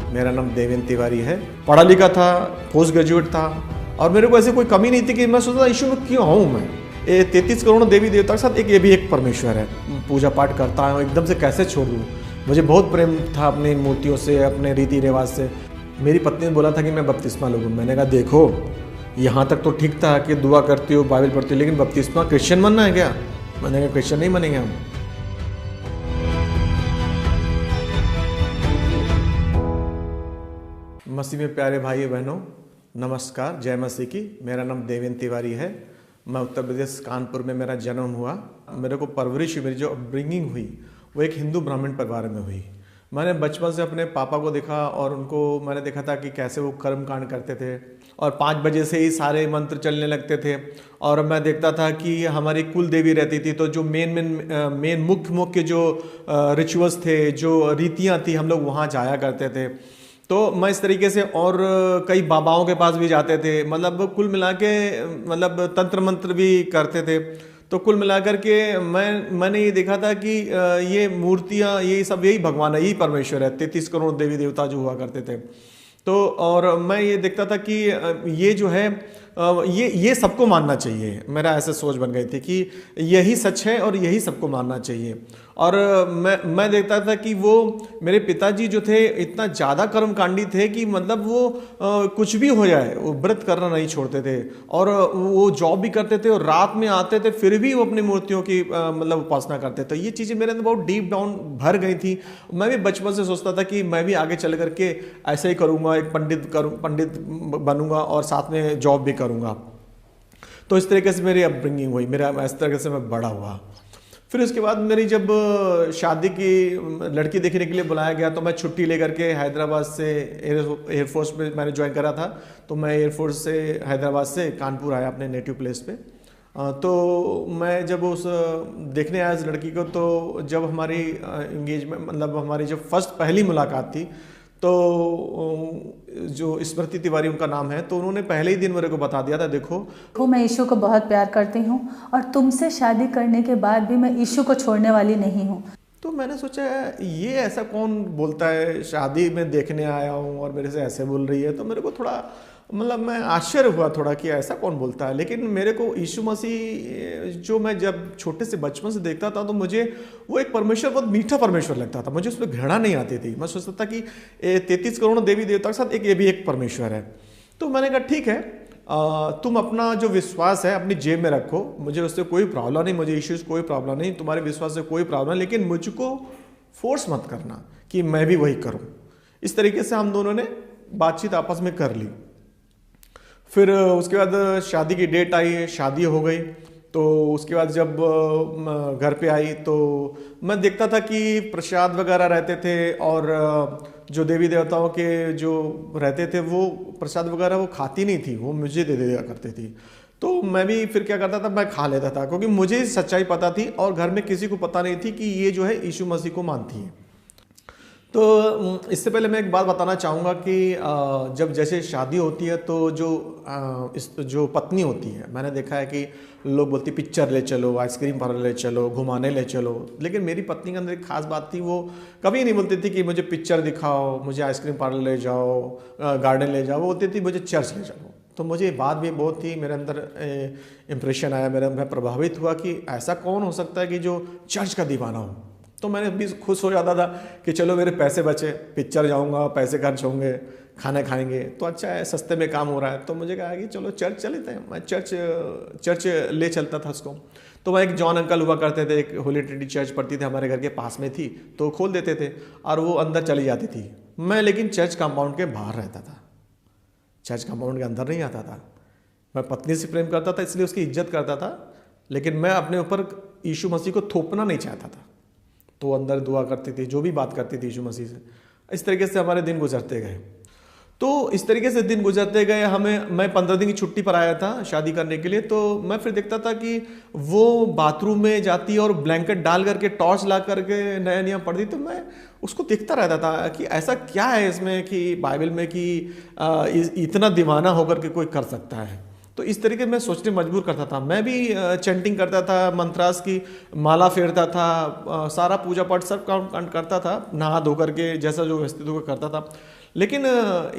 मेरा नाम देवेंद्र तिवारी है। पढ़ा लिखा था, पोस्ट ग्रेजुएट था और मेरे को ऐसे कोई कमी नहीं थी कि मैं सोचता यीशु में क्यों हूँ मैं। ये 33 करोड़ देवी देवता के साथ ये भी एक परमेश्वर है। पूजा पाठ करता हूँ, एकदम से कैसे छोड़ दूँ। मुझे बहुत प्रेम था अपनी मूर्तियों से, अपने रीति रिवाज से। मेरी पत्नी ने बोला था कि मैं बपतिस्मा लूँगा। मैंने कहा देखो यहाँ तक तो ठीक था कि दुआ करती हो, बाइबल पढ़ती हो, लेकिन बपतिस्मा क्रिश्चियन बनना है क्या? मैंने कहा क्रिश्चियन नहीं बनेंगे हम। मसीह में प्यारे भाई बहनों, नमस्कार, जय मसीह की। मेरा नाम देवेंद्र तिवारी है। मैं उत्तर प्रदेश कानपुर में मेरा जन्म हुआ। मेरे को परवरिश, मेरी जो अपब्रिंगिंग हुई वो एक हिंदू ब्राह्मण परिवार में हुई। मैंने बचपन से अपने पापा को देखा और उनको मैंने देखा था कि कैसे वो कर्म कांड करते थे और 5 बजे से ही सारे मंत्र चलने लगते थे। और मैं देखता था कि हमारी कुल देवी रहती थी, तो जो मेन मुख्य जो रिचुअल्स थे, जो रीतियाँ थी, हम लोग वहाँ जाया करते थे। तो मैं इस तरीके से और कई बाबाओं के पास भी जाते थे, मतलब कुल मिला के मतलब तंत्र मंत्र भी करते थे। तो कुल मिलाकर के मैंने ये देखा था कि ये मूर्तियाँ, ये सब यही भगवान है, यही परमेश्वर है। 33 करोड़ देवी देवता जो हुआ करते थे। तो और मैं ये देखता था कि ये जो है ये सबको मानना चाहिए। मेरा ऐसा सोच बन गई थी कि यही सच है और यही सबको मानना चाहिए। और मैं देखता था कि वो मेरे पिताजी जो थे इतना ज़्यादा कर्मकांडी थे कि मतलब वो कुछ भी हो जाए वो व्रत करना नहीं छोड़ते थे। और वो जॉब भी करते थे और रात में आते थे, फिर भी वो अपनी मूर्तियों की मतलब उपासना करते थे। ये चीज़ें मेरे अंदर बहुत डीप डाउन भर गई थी। मैं भी बचपन से सोचता था कि मैं भी आगे चल करके ऐसे ही करूँगा, एक पंडित बनूंगा और साथ में जॉब भी करूँगा। तो इस तरीके से मेरी अपब्रिंगिंग हुई, मेरा इस तरीके से मैं बड़ा हुआ। फिर उसके बाद मेरी जब शादी की लड़की देखने के लिए बुलाया गया तो मैं छुट्टी लेकर के हैदराबाद से एयरफोर्स में मैंने ज्वाइन करा था। तो मैं एयरफोर्स से हैदराबाद से कानपुर आया अपने नेटिव प्लेस पे। तो मैं जब उस देखने आया उस लड़की को, तो जब हमारी इंगेजमेंट मतलब हमारी जब पहली मुलाकात थी, तो जो स्मृति तिवारी उनका नाम है, तो उन्होंने पहले ही दिन मेरे को बता दिया था, देखो मैं यीशु को बहुत प्यार करती हूँ और तुमसे शादी करने के बाद भी मैं यीशु को छोड़ने वाली नहीं हूँ। तो मैंने सोचा ये ऐसा कौन बोलता है, शादी में देखने आया हूँ और मेरे से ऐसे बोल रही है। तो मेरे को थोड़ा मतलब मैं आश्चर्य हुआ थोड़ा कि ऐसा कौन बोलता है। लेकिन मेरे को यीशु मसीह जो मैं जब छोटे से बचपन से देखता था तो मुझे वो एक परमेश्वर बहुत मीठा परमेश्वर लगता था। मुझे उसमें घृणा नहीं आती थी। मैं सोचता था कि 33 करोड़ देवी देवता के साथ ये भी एक परमेश्वर है। तो मैंने कहा ठीक है, तुम अपना जो विश्वास है अपनी जेब में रखो, मुझे उससे कोई प्रॉब्लम नहीं, मुझे इश्यूज कोई प्रॉब्लम नहीं, तुम्हारे विश्वास से कोई प्रॉब्लम नहीं, लेकिन मुझको फोर्स मत करना कि मैं भी वही करूं। इस तरीके से हम दोनों ने बातचीत आपस में कर ली। फिर उसके बाद शादी की डेट आई, शादी हो गई। तो उसके बाद जब घर पे आई तो मैं देखता था कि प्रसाद वगैरह रहते थे और जो देवी देवताओं के जो रहते थे वो प्रसाद वगैरह वो खाती नहीं थी, वो मुझे दे दिया करती थी। तो मैं भी फिर क्या करता था, मैं खा लेता था, क्योंकि मुझे सच्चाई पता थी और घर में किसी को पता नहीं थी कि ये जो है यीशु मसीह को मानती है। तो इससे पहले मैं एक बात बताना चाहूँगा कि जब जैसे शादी होती है तो जो पत्नी होती है, मैंने देखा है कि लोग बोलती पिक्चर ले चलो, आइसक्रीम पार्लर ले चलो, घुमाने ले चलो। लेकिन मेरी पत्नी के अंदर एक खास बात थी, वो कभी नहीं बोलती थी कि मुझे पिक्चर दिखाओ, मुझे आइसक्रीम पार्लर ले जाओ, गार्डन ले जाओ। वो बोलती थी मुझे चर्च ले जाओ। तो मुझे ये बात भी बहुत ही मेरे अंदर इम्प्रेशन आया, मैं प्रभावित हुआ कि ऐसा कौन हो सकता है कि जो चर्च का दीवाना हो। तो मैंने भी खुश हो जाता था कि चलो मेरे पैसे बचे, पिक्चर जाऊंगा, पैसे खर्च होंगे, खाने खाएंगे, तो अच्छा है, सस्ते में काम हो रहा है। तो मुझे कहा कि चलो चर्च चलते हैं। मैं चर्च ले चलता था उसको। तो वह एक जॉन अंकल हुआ करते थे, एक होली ट्रिनिटी चर्च पड़ती थी हमारे घर के पास में थी, तो खोल देते थे और वो अंदर चली जाती थी। मैं लेकिन चर्च कंपाउंड के बाहर रहता था, चर्च कंपाउंड के अंदर नहीं आता था। मैं पत्नी से प्रेम करता था इसलिए उसकी इज्जत करता था, लेकिन मैं अपने ऊपर यीशु मसीह को थोपना नहीं चाहता था। तो अंदर दुआ करती थी, जो भी बात करती थी यीशु मसीह से। इस तरीके से हमारे दिन गुजरते गए। तो इस तरीके से दिन गुजरते गए। मैं 15 दिन की छुट्टी पर आया था शादी करने के लिए। तो मैं फिर देखता था कि वो बाथरूम में जाती और ब्लैंकेट डाल करके टॉर्च ला करके नया नया पढ़ती। तो मैं उसको देखता रहता था कि ऐसा क्या है इसमें कि बाइबल में कि इतना दीवाना होकर के कोई कर सकता है। तो इस तरीके मैं सोचने मजबूर करता था। मैं भी चैंटिंग करता था, मंत्रास की माला फेरता था, सारा पूजा पाठ सब काम करता था, नहा धो करके जैसा जो व्यवस्थित होकर करता था। लेकिन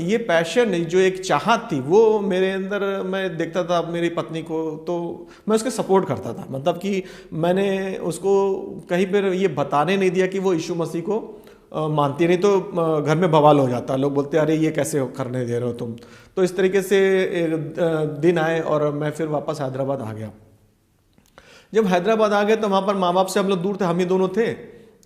ये पैशन, जो एक चाहत थी वो मेरे अंदर, मैं देखता था मेरी पत्नी को तो मैं उसके सपोर्ट करता था। मतलब कि मैंने उसको कहीं पर ये बताने नहीं दिया कि वो यीशु मसीह को मानती, नहीं तो घर में बवाल हो जाता, लोग बोलते अरे ये कैसे करने दे रहे हो तुम। तो इस तरीके से दिन आए और मैं फिर वापस हैदराबाद आ गया। जब हैदराबाद आ गए तो वहाँ पर माँ बाप से हम लोग दूर थे, हम ही दोनों थे।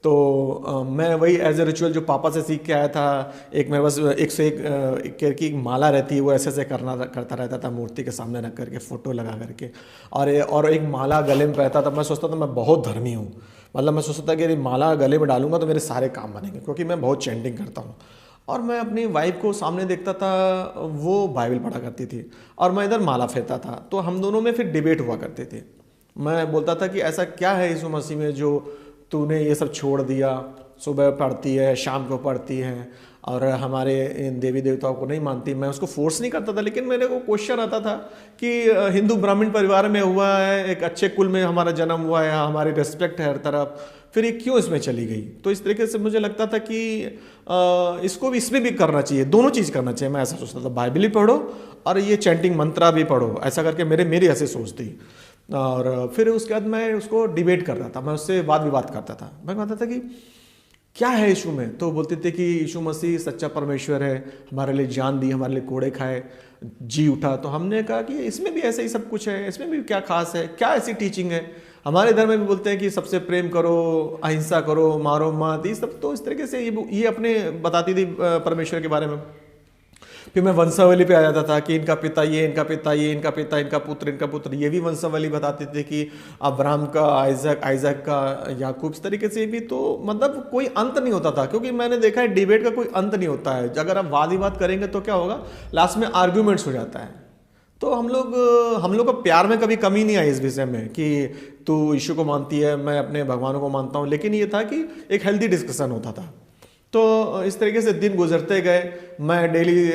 तो मैं वही एज ए रिचुअल जो पापा से सीख के आया था, एक मेरे पास 101 की माला रहती है, वो ऐसे करता रहता था मूर्ति के सामने रख करके, फोटो लगा करके, और एक माला गले में पहनता था। मैं सोचता था मैं बहुत धर्मी हूँ, मतलब मैं सोचता था कि यदि माला गले में डालूंगा तो मेरे सारे काम बनेंगे, क्योंकि मैं बहुत चैंटिंग करता हूँ। और मैं अपनी वाइफ को सामने देखता था, वो बाइबल पढ़ा करती थी और मैं इधर माला फेरता था, तो हम दोनों में फिर डिबेट हुआ करते थे। मैं बोलता था कि ऐसा क्या है यीशु मसीह में जो तूने ये सब छोड़ दिया, सुबह पढ़ती है, शाम को पढ़ती है, और हमारे इन देवी देवताओं को नहीं मानती। मैं उसको फोर्स नहीं करता था, लेकिन मेरे को क्वेश्चन आता था कि हिंदू ब्राह्मण परिवार में हुआ है, एक अच्छे कुल में हमारा जन्म हुआ है, हमारी रिस्पेक्ट है हर तरफ, फिर ये क्यों इसमें चली गई। तो इस तरीके से मुझे लगता था कि इसको भी, इसमें भी करना चाहिए, दोनों चीज़ करना चाहिए। मैं ऐसा सोचता था, बाइबल भी पढ़ो और ये चैंटिंग मंत्रा भी पढ़ो, ऐसा करके मेरी ऐसे सोच थी। और फिर उसके बाद मैं उसको डिबेट करता था, मैं उससे वाद विवाद करता था। मैं कहता था कि क्या है यीशु में, तो बोलते थे कि यीशु मसीह सच्चा परमेश्वर है, हमारे लिए जान दी, हमारे लिए कोड़े खाए, जी उठा। तो हमने कहा कि इसमें भी ऐसे ही सब कुछ है, इसमें भी क्या खास है, क्या ऐसी टीचिंग है। हमारे धर्म में भी बोलते हैं कि सबसे प्रेम करो, अहिंसा करो, मारो मत, ये सब। तो इस तरीके से ये अपने बताती थी परमेश्वर के बारे में। फिर मैं वंशावली पे आ जाता था कि इनका पिता ये, इनका पिता ये, इनका पिता, इनका पुत्र, ये भी वंशावली बताते थे कि अब्राहम का आइजक का याकूब, इस तरीके से भी। तो मतलब कोई अंत नहीं होता था, क्योंकि मैंने देखा है डिबेट का कोई अंत नहीं होता है। अगर आप वाद विवाद करेंगे तो क्या होगा, लास्ट में आर्ग्यूमेंट्स हो जाता है। तो हम लोग को प्यार में कभी कमी नहीं आई इस विषय में कि तू यीशु को मानती है, मैं अपने भगवान को मानता हूँ, लेकिन ये था कि एक हेल्दी डिस्कशन होता था। तो इस तरीके से दिन गुजरते गए। मैं डेली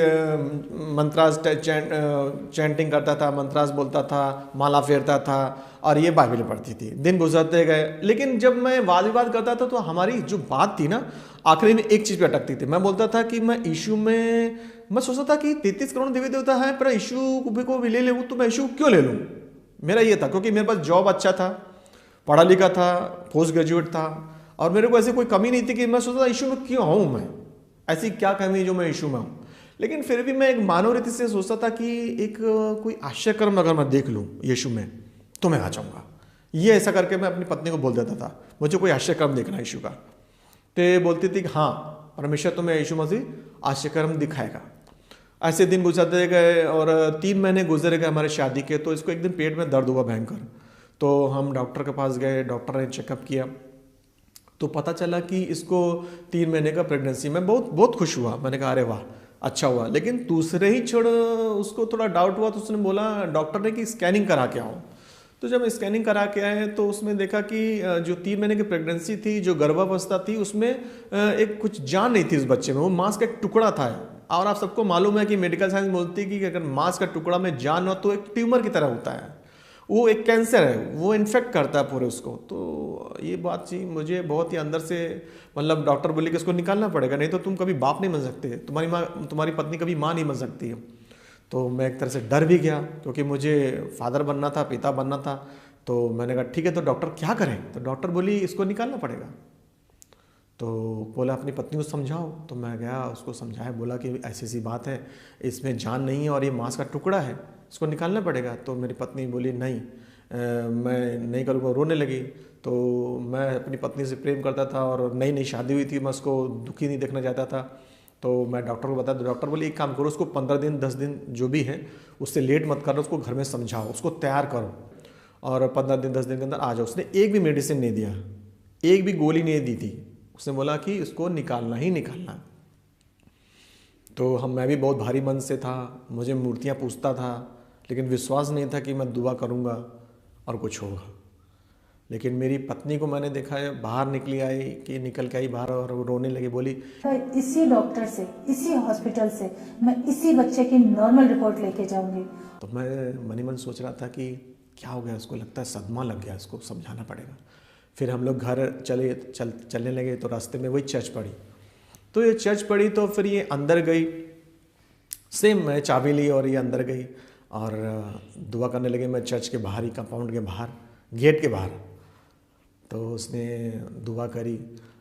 मंत्रास चैंटिंग करता था, मंत्रास बोलता था, माला फेरता था, और ये बाइबल पढ़ती थी। दिन गुजरते गए, लेकिन जब मैं वाद विवाद करता था तो हमारी जो बात थी ना, आखिरी में एक चीज़ पे अटकती थी। मैं बोलता था कि मैं यीशु में, मैं सोचता था कि 33 करोड़ देवी देवता है, पर यीशु को भी ले लूँ, तो मैं यीशु क्यों ले लूँ। मेरा ये था, क्योंकि मेरे पास जॉब अच्छा था, पढ़ा लिखा था, पोस्ट ग्रेजुएट था, और मेरे को ऐसी कोई कमी नहीं थी कि मैं सोचता यीशु में क्यों हूँ, मैं ऐसी क्या कमी जो मैं यीशु में हूँ। लेकिन फिर भी मैं एक मानव रीति से सोचता था कि एक कोई आश्चर्यकर्म अगर मैं देख लूँ यीशु में तो मैं आ जाऊँगा। ये ऐसा करके मैं अपनी पत्नी को बोल देता था, मुझे कोई आश्चर्यकर्म देखना है यीशु का। तो बोलती थी कि हाँ, परमेश्वर तुम्हें यीशु मसीह आश्चर्यकर्म दिखाएगा। ऐसे दिन गुजरते गए और 3 महीने गुजर गए हमारे शादी के। तो इसको एक दिन पेट में दर्द हुआ भयंकर, तो हम डॉक्टर के पास गए, डॉक्टर ने चेकअप किया, तो पता चला कि इसको 3 महीने का प्रेगनेंसी। मैं बहुत खुश हुआ, मैंने कहा अरे वाह अच्छा हुआ। लेकिन दूसरे ही क्षण उसको थोड़ा डाउट हुआ, तो उसने बोला डॉक्टर ने कि स्कैनिंग करा के आओ। तो जब स्कैनिंग करा के आए तो उसमें देखा कि जो 3 महीने की प्रेगनेंसी थी, जो गर्भावस्था थी, उसमें एक कुछ जान नहीं थी उस बच्चे में, वो मांस का एक टुकड़ा था। और आप सबको मालूम है कि मेडिकल साइंस बोलती है कि अगर मांस का टुकड़ा में जान हो तो एक ट्यूमर की तरह होता है, वो एक कैंसर है, वो इन्फेक्ट करता है पूरे उसको। तो ये बात थी मुझे बहुत ही अंदर से, मतलब डॉक्टर बोले कि इसको निकालना पड़ेगा, नहीं तो तुम कभी बाप नहीं बन सकते, तुम्हारी पत्नी कभी माँ नहीं बन सकती है। तो मैं एक तरह से डर भी गया, क्योंकि मुझे फादर बनना था, पिता बनना था। तो मैंने कहा ठीक है, तो डॉक्टर क्या करें। तो डॉक्टर बोली इसको निकालना पड़ेगा। तो बोला अपनी पत्नी को समझाओ। तो मैं गया, उसको समझाया, बोला कि ऐसी सी बात है, इसमें जान नहीं है और ये मांस का टुकड़ा है, इसको निकालना पड़ेगा। तो मेरी पत्नी बोली नहीं, मैं नहीं करूँगा, रोने लगी। तो मैं अपनी पत्नी से प्रेम करता था और नई नई शादी हुई थी, मैं उसको दुखी नहीं देखना चाहता था। तो मैं डॉक्टर को बताया, तो डॉक्टर बोले एक काम करो, उसको 15 दिन 10 दिन जो भी है उससे लेट मत करो, उसको घर में समझाओ, उसको तैयार करो और 15 दिन 10 दिन के अंदर आ जाओ। उसने एक भी मेडिसिन नहीं दिया, एक भी गोली नहीं दी थी। उसने बोला कि इसको निकालना ही निकालना। तो मैं भी बहुत भारी मन से था, मुझे मूर्तियाँ पूछता था, लेकिन विश्वास नहीं था कि मैं दुआ करूँगा और कुछ होगा। लेकिन मेरी पत्नी को मैंने देखा है, बाहर निकल के आई बाहर, और वो रोने लगी, बोली इसी डॉक्टर से, इसी हॉस्पिटल से मैं इसी बच्चे की नॉर्मल रिपोर्ट लेके जाऊंगी। तो मैं मन ही मन सोच रहा था कि क्या हो गया, उसको लगता है सदमा लग गया, इसको समझाना पड़ेगा। फिर हम लोग घर चलने लगे, तो रास्ते में वही चर्च पड़ी। तो ये चर्च पड़ी तो फिर ये अंदर गई, सेम मैं चाबी ली और ये अंदर गई और दुआ करने लगे। मैं चर्च के बाहर ही, कंपाउंड के बाहर, गेट के बाहर। तो उसने दुआ करी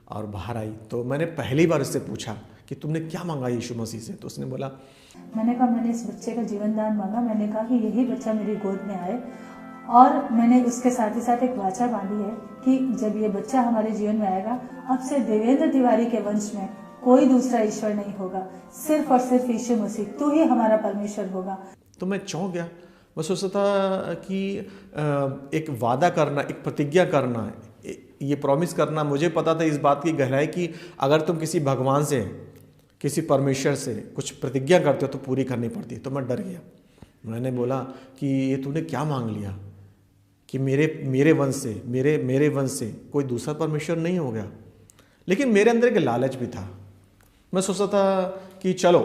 और बाहर आई। तो मैंने पहली बार उससे पूछा कि तुमने क्या मांगा यीशु मसीह से? तो उसने बोला, मैंने कहा मैंने इस बच्चे का जीवन दान मांगा। मैंने कहा कि यही बच्चा मेरी गोद में आए, और मैंने उसके साथ ही साथ एक वाचा बांधी है कि जब ये बच्चा हमारे जीवन में आएगा, अब से देवेंद्र तिवारी के वंश में कोई दूसरा ईश्वर नहीं होगा, सिर्फ और सिर्फ यीशु मसीह, तू ही हमारा परमेश्वर होगा। तो मैं चौंक गया। मैं सोचता था कि एक वादा करना, एक प्रतिज्ञा करना, ये प्रॉमिस करना, मुझे पता था इस बात की गहराई कि अगर तुम किसी भगवान से, किसी परमेश्वर से कुछ प्रतिज्ञा करते हो तो पूरी करनी पड़ती है। तो मैं डर गया। मैंने बोला कि ये तूने क्या मांग लिया कि मेरे वंश से, मेरे वंश से कोई दूसरा परमेश्वर नहीं हो गया? लेकिन मेरे अंदर एक लालच भी था। मैं सोचता था कि चलो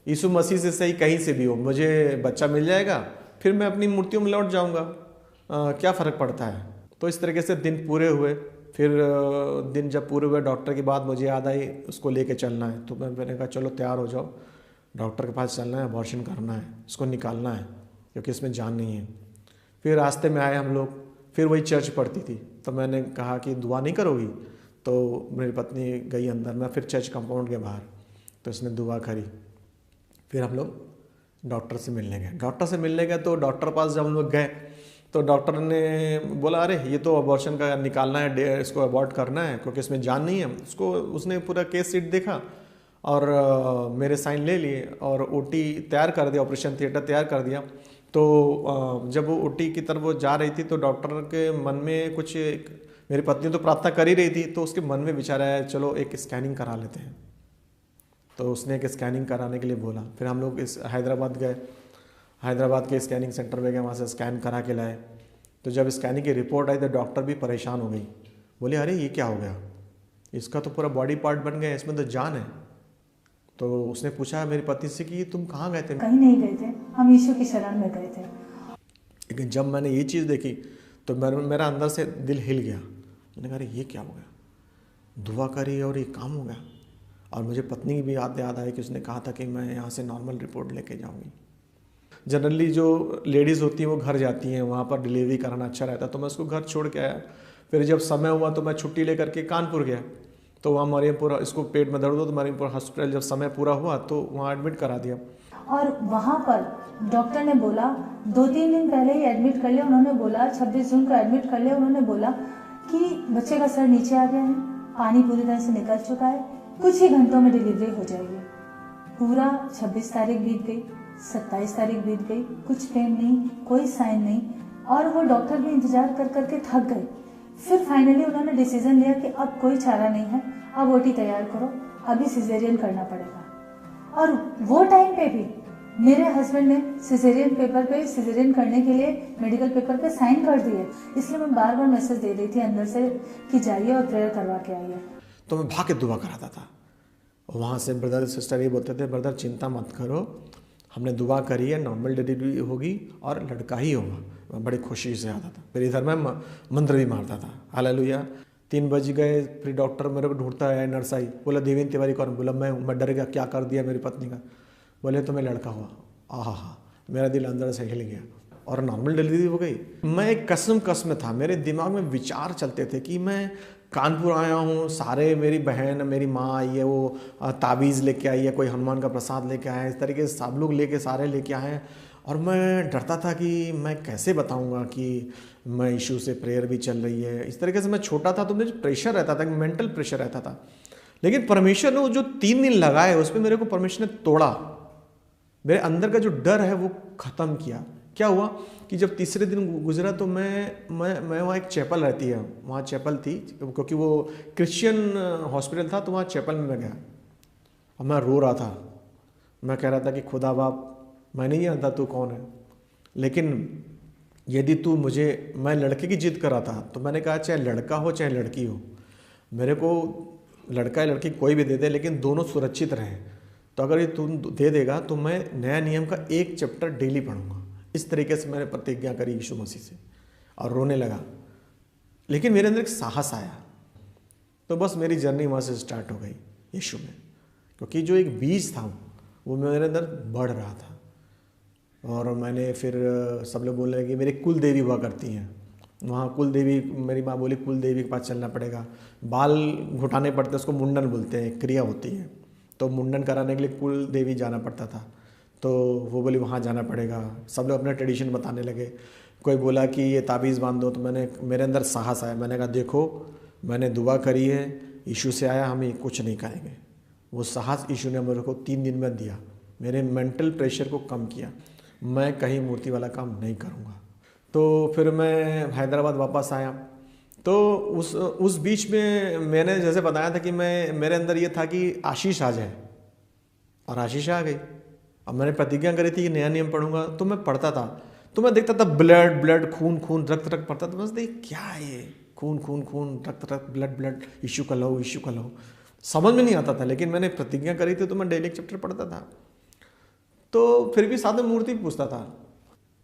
यीशु मसीह से सही कहीं से भी हो, मुझे बच्चा मिल जाएगा, फिर मैं अपनी मूर्तियों में लौट जाऊंगा, क्या फ़र्क पड़ता है। तो इस तरीके से दिन पूरे हुए। फिर दिन जब पूरे हुए, डॉक्टर की बात मुझे याद आई, उसको लेके चलना है। तो मैंने कहा चलो तैयार हो जाओ, डॉक्टर के पास चलना है, अबॉर्शन करना है, इसको निकालना है क्योंकि इसमें जान नहीं है। फिर रास्ते में आए हम लोग, फिर वही चर्च पड़ती थी। तो मैंने कहा कि दुआ नहीं करोगी? तो मेरी पत्नी गई अंदर, मैं फिर चर्च कंपाउंड के बाहर, तो इसने दुआ करी। फिर हम लोग डॉक्टर से मिलने गए। डॉक्टर से मिलने गए तो डॉक्टर पास जब हम लोग गए तो डॉक्टर ने बोला, अरे ये तो अबॉर्शन का निकालना है, इसको अबॉर्ट करना है क्योंकि इसमें जान नहीं है। उसने पूरा केस शीट देखा और मेरे साइन ले लिए और ओटी तैयार कर दिया, ऑपरेशन थिएटर तैयार कर दिया। तो जब वो ओटी की तरफ वो जा रही थी तो डॉक्टर के मन में कुछ, मेरी पत्नी तो प्रार्थना कर ही रही थी, तो उसके मन में विचार आया चलो एक स्कैनिंग करा लेते हैं। तो उसने एक स्कैनिंग कराने के लिए बोला। फिर हम लोग इस हैदराबाद गए, हैदराबाद के स्कैनिंग सेंटर में गए, वहाँ से स्कैन करा के लाए। तो जब स्कैनिंग की रिपोर्ट आई तो डॉक्टर भी परेशान हो गई, बोले अरे ये क्या हो गया, इसका तो पूरा बॉडी पार्ट बन गया, इसमें तो जान है। तो उसने पूछा मेरी पत्नी से कि तुम कहाँ गए थे? कहीं नहीं गए थे, हम यीशु की शरण में गए थे। लेकिन जब मैंने ये चीज़ देखी तो मेरा अंदर से दिल हिल गया। मैंने कहा अरे ये क्या हो गया, दुआ करी और ये काम हो गया। और मुझे पत्नी की भी याद आई कि उसने कहा था कि मैं यहाँ से नॉर्मल रिपोर्ट लेके जाऊँगी। जनरली जो लेडीज़ होती हैं वो घर जाती हैं, वहाँ पर डिलीवरी कराना अच्छा रहता है, तो मैं उसको घर छोड़ के आया। फिर जब समय हुआ तो मैं छुट्टी लेकर के कानपुर गया। तो वहाँ मरियमपुर, इसको पेट में दर्द हो तो मरियमपुर हॉस्पिटल जब समय पूरा हुआ तो वहाँ एडमिट करा दिया। और वहाँ पर डॉक्टर ने बोला 2-3 दिन पहले ही एडमिट कर लिया। उन्होंने बोला 26 जून को एडमिट कर लिया। उन्होंने बोला कि बच्चे का सर नीचे आ गया है, पानी पूरी तरह से निकल चुका है, कुछ ही घंटों में डिलीवरी हो जाएगी। पूरा 26 तारीख बीत गई, 27 तारीख बीत गई, कुछ पेन नहीं, कोई साइन नहीं, और वो डॉक्टर भी इंतजार कर करके थक गए। फिर फाइनली उन्होंने डिसीजन लिया कि अब कोई चारा नहीं है, अब ओटी तैयार करो, अभी सिजेरियन करना पड़ेगा। और वो टाइम पे भी मेरे हस्बैंड ने सिजेरियन पेपर पे, सिजेरियन करने के लिए मेडिकल पेपर पे साइन कर दिए। इसलिए मैं बार बार मैसेज दे रही थी अंदर से कि जाइए और प्रेयर करवा के आइए। तो मैं भाग के दुआ कराता था। वहाँ से ब्रदर सिस्टर ये बोलते थे, ब्रदर चिंता मत करो, हमने दुआ करी है, नॉर्मल डिलीवरी होगी और लड़का ही होगा। मैं बड़ी खुशी से आता था। फिर इधर मैं मंत्र भी मारता था, हालेलुया। 3 बज गए, फिर डॉक्टर मेरे को ढूंढता है, नर्स आई, बोला देवेंद्र तिवारी कौन? बोला मैं डर गया, क्या कर दिया मेरी पत्नी का? बोले तुम्हें लड़का हुआ। आहा, मेरा दिल अंदर से हिल गया और नॉर्मल डिलीवरी हो गई। मैं एक कसम में था, मेरे दिमाग में विचार चलते थे कि मैं कानपुर आया हूँ, सारे मेरी बहन, मेरी माँ आई है, वो ताबीज़ लेके आई है, कोई हनुमान का प्रसाद लेके आया है, इस तरीके से सब लोग लेके सारे लेके आए हैं। और मैं डरता था कि मैं कैसे बताऊंगा कि मैं यीशु से प्रेयर भी चल रही है। इस तरीके से मैं छोटा था तो मुझे प्रेशर रहता था, मेंटल प्रेशर रहता था। लेकिन परमेश्वर ने वो जो 3 दिन लगाए उस पर मेरे को परमेश्वर ने तोड़ा, मेरे अंदर का जो डर है वो ख़त्म किया। क्या हुआ कि जब तीसरे दिन गुजरा तो मैं वहाँ, एक चैपल रहती है, वहाँ चैपल थी क्योंकि वो क्रिश्चियन हॉस्पिटल था, तो वहाँ चैपल में मैं गया और मैं रो रहा था। मैं कह रहा था कि खुदा बाप, मैं नहीं जानता तू कौन है, लेकिन यदि तू मुझे, मैं लड़के की जिद कर रहा था, तो मैंने कहा चाहे लड़का हो चाहे लड़की हो, मेरे को लड़का या लड़की कोई भी दे दे, लेकिन दोनों सुरक्षित रहें। तो अगर ये तू दे देगा तो मैं नया नियम का 1 चैप्टर डेली पढ़ूंगा। इस तरीके से मैंने प्रतिज्ञा करी यीशु मसीह से और रोने लगा। लेकिन मेरे अंदर एक साहस आया, तो बस मेरी जर्नी वहाँ से स्टार्ट हो गई यीशु में। क्योंकि जो एक बीज था वो मेरे अंदर बढ़ रहा था। और मैंने फिर सब लोग बोल रहे कि मेरी कुल देवी हुआ करती हैं, वहाँ कुल देवी, मेरी माँ बोली कुल देवी के पास चलना पड़ेगा, बाल घुटाने पड़ते, उसको मुंडन बोलते हैं, क्रिया होती है, तो मुंडन कराने के लिए कुल देवी जाना पड़ता था। तो वो बोली वहाँ जाना पड़ेगा। सब लोग अपना ट्रेडिशन बताने लगे। कोई बोला कि ये ताबीज़ बांध दो, तो मेरे अंदर साहस आया। मैंने कहा देखो मैंने दुआ करी है, यीशु से आया, हम ये कुछ नहीं करेंगे। वो साहस यीशु ने मेरे को 3 दिन में दिया, मेरे मेंटल प्रेशर को कम किया। मैं कहीं मूर्ति वाला काम नहीं करूँगा। तो फिर मैं हैदराबाद वापस आया। तो उस बीच में मैंने जैसे बताया था कि मेरे अंदर ये था कि आशीष आ जाए, और आशीष आ गई। अब मैंने प्रतिज्ञा करी थी कि नया नियम पढ़ूंगा, तो मैं पढ़ता था, तो मैं देखता था ब्लड खून रक्त पड़ता था। बस देख क्या है ये, खून रक्त ब्लड, यीशु का लहू। समझ में नहीं आता था, लेकिन मैंने प्रतिज्ञा करी थी तो मैं डेली एक चैप्टर पढ़ता था। तो फिर भी साथ में मूर्ति पूछता था।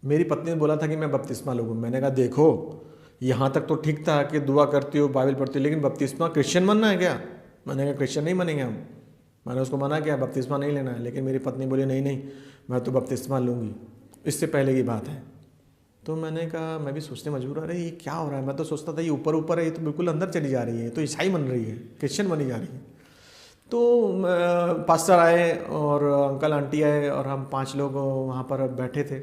मेरी पत्नी ने बोला था कि मैं बपतिस्मा लूँगा। मैंने कहा देखो यहाँ तक तो ठीक था कि दुआ करती हो, बाइबल पढ़ती हो, लेकिन बपतिस्मा क्रिश्चियन बनना है क्या? मैंने कहा क्रिश्चियन नहीं बनेंगे हम। मैंने उसको मना किया बपतिस्मा नहीं लेना है, लेकिन मेरी पत्नी बोली नहीं मैं तो बपतिस्मा लूँगी। इससे पहले की बात है। तो मैंने कहा, मैं भी सोचने मजबूर आ रही ये क्या हो रहा है। मैं तो सोचता था ये ऊपर है, ये तो बिल्कुल अंदर चली जा रही है, तो ईसाई बन रही है, क्रिश्चियन बनी जा रही है। तो पास्टर आए और अंकल आंटी आए और हम 5 लोग वहाँ पर बैठे थे।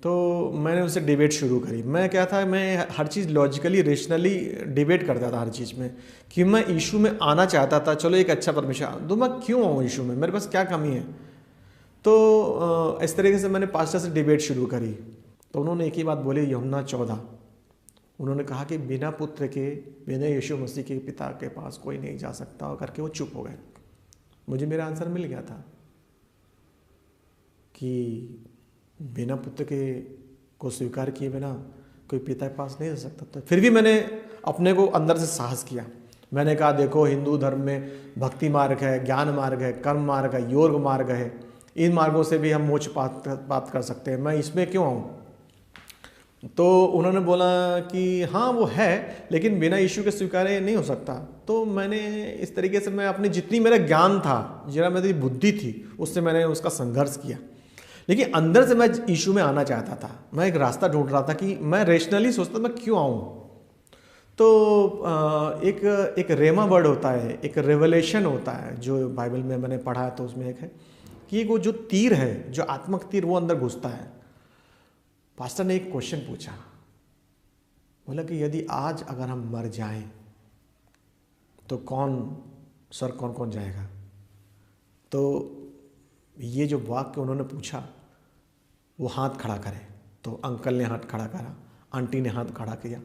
तो मैंने उनसे डिबेट शुरू करी। मैं क्या था, मैं हर चीज़ लॉजिकली रेशनली डिबेट करता था हर चीज़ में, कि मैं यीशु में आना चाहता था। चलो एक अच्छा परमेश्वर, तो मैं क्यों आऊँ यीशु में, मेरे पास क्या कमी है। तो इस तरीके से मैंने पास्टर से डिबेट शुरू करी। तो उन्होंने एक ही बात बोली, यूहन्ना 14, उन्होंने कहा कि बिना पुत्र के, बिना यीशु मसीह के पिता के पास कोई नहीं जा सकता, और करके वो चुप हो गए। मुझे मेरा आंसर मिल गया था कि बिना पुत्र के को स्वीकार किए बिना कोई पिता के पास नहीं जा सकता था। फिर भी मैंने अपने को अंदर से साहस किया। मैंने कहा देखो हिंदू धर्म में भक्ति मार्ग है, ज्ञान मार्ग है, कर्म मार्ग है, योग मार्ग है, इन मार्गों से भी हम मोक्ष प्राप्त कर सकते हैं, मैं इसमें क्यों आऊँ। तो उन्होंने बोला कि हाँ वो है, लेकिन बिना यीशु के स्वीकार्य नहीं हो सकता। तो मैंने इस तरीके से, मैं अपनी जितनी मेरा ज्ञान था, जरा मेरी बुद्धि थी, उससे मैंने उसका संघर्ष किया। लेकिन अंदर से मैं यीशु में आना चाहता था। मैं एक रास्ता ढूंढ रहा था कि मैं रेशनली सोचता मैं क्यों आऊँ। तो एक रेमा वर्ड होता है, एक रेवलेशन होता है जो बाइबल में मैंने पढ़ा है। तो उसमें एक है कि वो जो तीर है, जो आत्मक तीर, वो अंदर घुसता है। पास्टर ने एक क्वेश्चन पूछा, बोला कि यदि आज अगर हम मर जाएं तो कौन कौन जाएगा। तो ये जो वाक्य उन्होंने पूछा, वो हाथ खड़ा करे। तो अंकल ने हाथ खड़ा करा, आंटी ने हाथ खड़ा किया,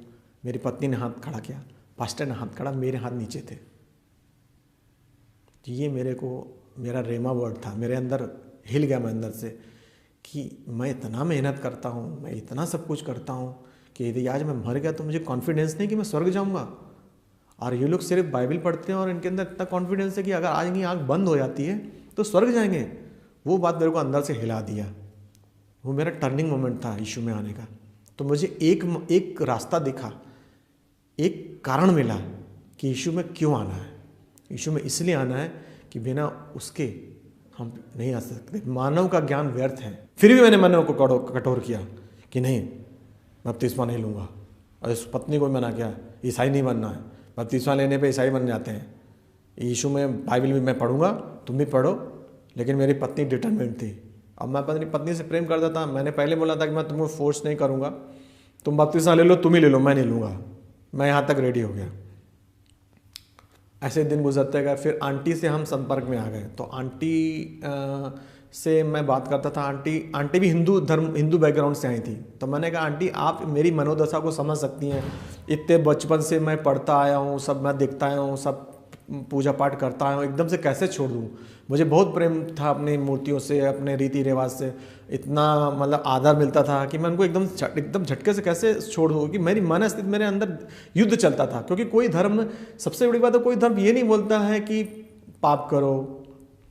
मेरी पत्नी ने हाथ खड़ा किया, पास्टर ने हाथ खड़ा, मेरे हाथ नीचे थे। ये मेरा रेमा वर्ड था, मेरे अंदर हिल गया, मैं अंदर से, कि मैं इतना मेहनत करता हूँ, मैं इतना सब कुछ करता हूँ कि यदि आज मैं मर गया तो मुझे कॉन्फिडेंस नहीं कि मैं स्वर्ग जाऊँगा। और ये लोग सिर्फ बाइबल पढ़ते हैं और इनके अंदर इतना कॉन्फिडेंस है कि अगर आज इनकी आँख बंद हो जाती है तो स्वर्ग जाएंगे। वो बात मेरे को अंदर से हिला दिया। वो मेरा टर्निंग मोमेंट था यीशु में आने का। तो मुझे एक रास्ता दिखा, एक कारण मिला कि यीशु में क्यों आना है। यीशु में इसलिए आना है कि बिना उसके हम नहीं आ सकते, मानव का ज्ञान व्यर्थ है। फिर भी मैंने मन को कठोर किया कि नहीं, बपतिस्मा नहीं लूँगा। और इस पत्नी को मना किया, ईसाई नहीं बनना है, बपतिस्मा लेने पे ईसाई बन जाते हैं। यीशु में बाइबल भी मैं पढ़ूंगा, तुम भी पढ़ो। लेकिन मेरी पत्नी डिटरमिनेड थी। अब मैं अपनी पत्नी से प्रेम करता था। मैंने पहले बोला था कि मैं तुमको फोर्स नहीं करूँगा, तुम बपतिस्मा ले लो, तुम ही ले लो, मैं नहीं लूँगा। मैं यहाँ तक रेडी हो गया। ऐसे दिन गुजरते गए। फिर आंटी से हम संपर्क में आ गए। तो आंटी से मैं बात करता था। आंटी भी हिंदू बैकग्राउंड से आई थी। तो मैंने कहा आंटी आप मेरी मनोदशा को समझ सकती हैं, इतने बचपन से मैं पढ़ता आया हूँ, सब मैं देखता आया हूँ, सब पूजा पाठ करता आया हूँ, एकदम से कैसे छोड़ दूँ। मुझे बहुत प्रेम था अपनी मूर्तियों से, अपने रीति रिवाज से, इतना मतलब आदर मिलता था कि मैं उनको एकदम झटके से कैसे छोड़ दूँ। कि मेरी मनस्थिति, मेरे अंदर युद्ध चलता था। क्योंकि कोई धर्म, सबसे बड़ी बात है, कोई धर्म ये नहीं बोलता है कि पाप करो,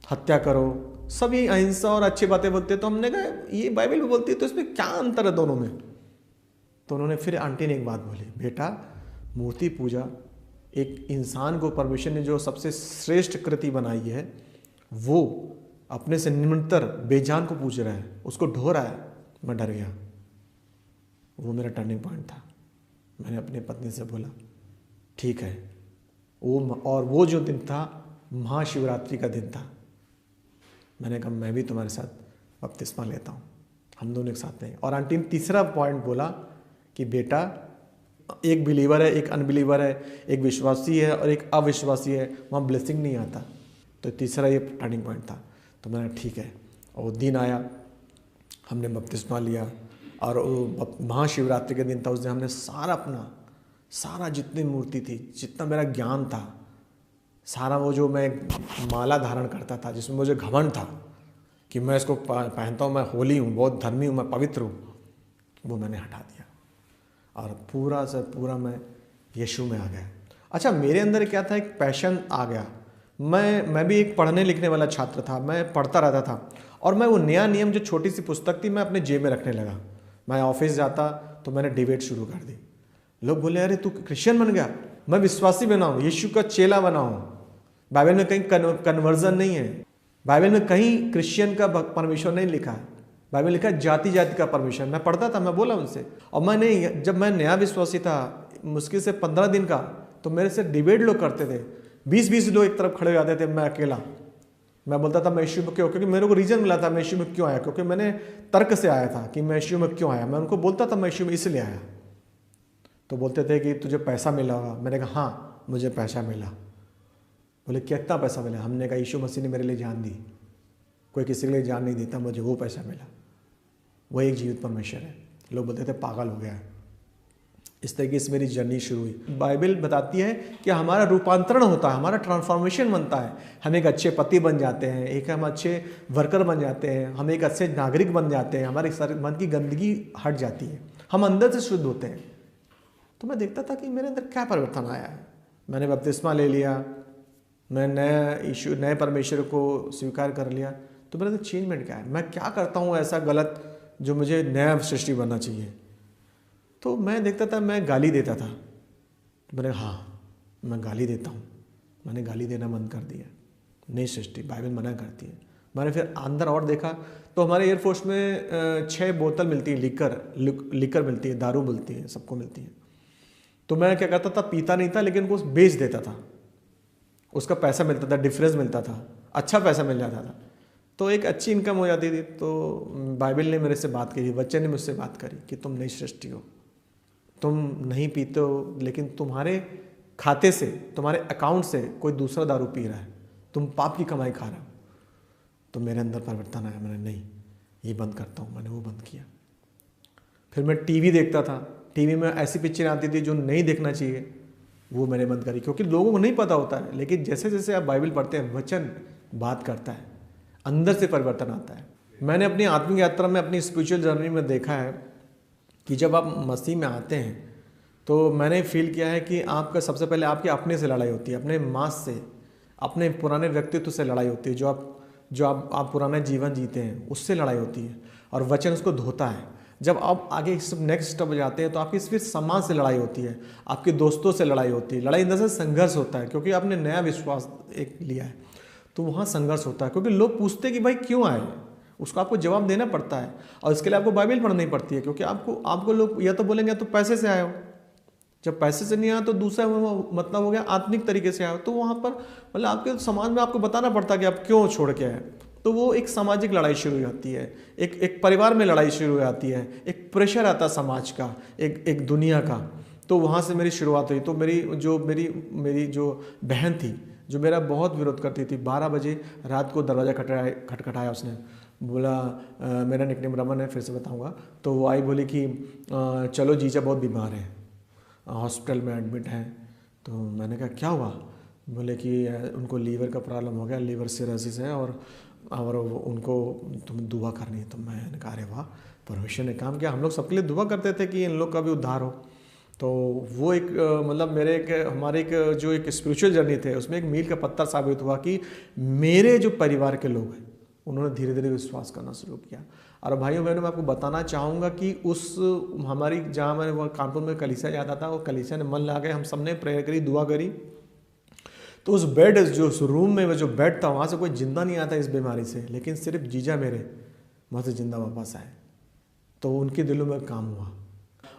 हत्या करो, सब ये अहिंसा और अच्छी बातें बोलते हैं। तो हमने कहा ये बाइबल में बोलती है, तो इसमें क्या अंतर है दोनों में। तो उन्होंने फिर आंटी ने एक बात बोली, बेटा मूर्ति पूजा एक इंसान को परमेश्वर ने जो सबसे श्रेष्ठ कृति बनाई है, वो अपने से निम्नतर बेजान को पूछ रहा है, उसको ढो रहा है, मैं डर गया। वो मेरा टर्निंग पॉइंट था। मैंने अपनी पत्नी से बोला ठीक है। वो जो दिन था महाशिवरात्रि का दिन था। मैंने कहा मैं भी तुम्हारे साथ बपतिस्मा लेता हूँ, हम दोनों एक साथ नहीं। और आंटी ने तीसरा पॉइंट बोला कि बेटा एक बिलीवर है, एक अनबिलीवर है, एक विश्वासी है और एक अविश्वासी है, वहाँ ब्लेसिंग नहीं आता। तो तीसरा ये टर्निंग पॉइंट था। तो मैंने ठीक है। और वो दिन आया, हमने बपतिस्मा लिया और वो महाशिवरात्रि के दिन था। उस दिन हमने सारा जितनी मूर्ति थी, जितना मेरा ज्ञान था, सारा वो जो मैं माला धारण करता था जिसमें मुझे घमंड था कि मैं इसको पहनता हूँ, मैं होली हूँ, बहुत धर्मी हूँ, मैं पवित्र हूँ, वो मैंने हटा दिया और पूरा से पूरा मैं यीशु में आ गया। अच्छा, मेरे अंदर क्या था, एक पैशन आ गया। मैं भी एक पढ़ने लिखने वाला छात्र था, मैं पढ़ता रहता था और मैं वो नया नियम जो छोटी सी पुस्तक थी मैं अपने जेब में रखने लगा। मैं ऑफिस जाता तो मैंने डिबेट शुरू कर दी। लोग बोले अरे तू क्रिश्चियन बन गया। मैं विश्वासी बना हूँ, यीशु का चेला बना हूँ। बाइबल में कहीं कन्वर्जन नहीं है, बाइबल में कहीं क्रिश्चियन का परमेश्वर नहीं लिखा है, बाइबल लिखा है जाति जाति का परमेश्वर। मैं पढ़ता था, मैं बोला उनसे। और जब मैं नया विश्वासी था, मुश्किल से 15 दिन का, तो मेरे से डिबेट लोग करते थे। 20-20 लोग एक तरफ खड़े हो जाते थे, मैं अकेला। मैं बोलता था मैं यीशु में क्यों, क्योंकि मेरे को रीजन मिला था मैं यीशु में क्यों आया, क्योंकि मैंने तर्क से आया था कि मैं यीशु में क्यों आया। मैं उनको बोलता था मैं यीशु में इसलिए आया। तो बोलते थे कि तुझे पैसा मिला होगा। मैंने कहा हाँ मुझे पैसा मिला। बोले कितना पैसा मिला? हमने कहा यीशु मसीह ने मेरे लिए जान दी, कोई किसी के लिए जान नहीं देता, मुझे वो पैसा मिला। वो एक जीवित परमेश्वर है। लोग बोलते थे पागल हो गया है। इस तरीके से मेरी जर्नी शुरू हुई। बाइबल बताती है कि हमारा रूपांतरण होता है, हमारा ट्रांसफॉर्मेशन बनता है। हम एक अच्छे पति बन जाते हैं, एक हम अच्छे वर्कर बन जाते हैं, हम एक अच्छे नागरिक बन जाते हैं, हमारे सारे मन की गंदगी हट जाती है, हम अंदर से शुद्ध होते हैं। तो मैं देखता था कि मेरे अंदर क्या परिवर्तन आया है। मैंने बपतिस्मा ले लिया, मैं नए परमेश्वर को स्वीकार कर लिया। तो मेरे अंदर चेंजमेंट क्या है, मैं क्या करता हूँ ऐसा गलत जो मुझे नया सृष्टि बनना चाहिए। तो मैं देखता था मैं गाली देता था। तो मैंने हाँ मैं गाली देता हूँ, मैंने गाली देना बंद कर दिया। नई सृष्टि बाइबल मना करती है। मैंने फिर अंदर और देखा तो हमारे एयरफोर्स में 6 बोतल मिलती है, लिकर मिलती है, दारू मिलती है, सबको मिलती है। तो मैं क्या करता था, पीता नहीं था लेकिन वो बेच देता था, उसका पैसा मिलता था, डिफरेंस मिलता था, अच्छा पैसा मिल जाता था, तो एक अच्छी इनकम हो जाती थी। तो बाइबल ने मेरे से बात की, बच्चे ने मुझसे बात करी कि तुम नई सृष्टि हो, तुम नहीं पीते हो लेकिन तुम्हारे खाते से, तुम्हारे अकाउंट से कोई दूसरा दारू पी रहा है, तुम पाप की कमाई खा रहे हो। तो मेरे अंदर परिवर्तन आया। मैंने नहीं ये बंद करता हूँ, मैंने वो बंद किया। फिर मैं टीवी देखता था, टीवी में ऐसी पिक्चर आती थी जो नहीं देखना चाहिए, वो मैंने बंद करी, क्योंकि लोगों को नहीं पता होता है। लेकिन जैसे जैसे आप बाइबल पढ़ते हैं, वचन बात करता है, अंदर से परिवर्तन आता है। मैंने अपनी आत्मिक यात्रा में, अपनी स्पिरिचुअल जर्नी में देखा है कि जब आप मसीह में आते हैं तो मैंने फील किया है कि आपका सबसे पहले आपके अपने से लड़ाई होती है, अपने मांस से, अपने पुराने व्यक्तित्व से लड़ाई होती है, जो आप पुराना जीवन जीते हैं उससे लड़ाई होती है, और वचन उसको धोता है। जब आप आगे नेक्स्ट स्टेप जाते हैं तो आपकी फिर समाज से लड़ाई होती है, आपके दोस्तों से लड़ाई होती है। लड़ाई अंदर से संघर्ष होता है, क्योंकि आपने नया विश्वास एक लिया है, तो वहाँ संघर्ष होता है। क्योंकि लोग पूछते हैं कि भाई क्यों आए, उसको आपको जवाब देना पड़ता है, और इसके लिए आपको बाइबल पढ़नी पड़ती है। क्योंकि आपको लोग या तो बोलेंगे तो पैसे से आए हो, जब पैसे से नहीं आया तो दूसरा मतलब हो गया आत्मिक तरीके से आए हो, तो वहाँ पर मतलब आपके समाज में आपको बताना पड़ता है कि आप क्यों छोड़ के आए। तो वो एक सामाजिक लड़ाई शुरू हो जाती है, एक परिवार में लड़ाई शुरू हो जाती है, एक प्रेशर आता है समाज का, एक दुनिया का। तो वहाँ से मेरी शुरुआत हुई। तो मेरी जो बहन थी, जो मेरा बहुत विरोध करती थी, 12 बजे रात को दरवाज़ा खटखटाया उसने, बोला मेरा निकनेम रमन है, फिर से बताऊंगा। तो वो आई, बोली कि चलो जीजा बहुत बीमार है, हॉस्पिटल में एडमिट हैं। तो मैंने कहा क्या हुआ? बोले कि उनको लीवर का प्रॉब्लम हो गया, लीवर सिरोसिस है, और उनको तुम दुआ करनी है। तो मैंने कहा अरे वाह, परमेश्वर ने काम किया। हम लोग सबके लिए दुआ करते थे कि इन लोग का भी उद्धार हो। तो वो एक मतलब हमारे एक स्पिरिचुअल जर्नी थे, उसमें एक मील का पत्थर साबित हुआ कि मेरे जो परिवार के लोग हैं उन्होंने धीरे धीरे विश्वास करना शुरू किया। और भाइयों बहनों, मैं आपको बताना चाहूँगा कि हमारी जहाँ मैंने वो कानपुर में कलीसिया जाता था, वो कलीसिया ने मन लगा के हम सब ने प्रेयर करी, दुआ करी। तो उस बेड, जो उस रूम में जो बेड था, वहाँ से कोई जिंदा नहीं आता इस बीमारी से, लेकिन सिर्फ जीजा मेरे वहाँ से जिंदा वापस आए। तो उनके दिलों में काम हुआ।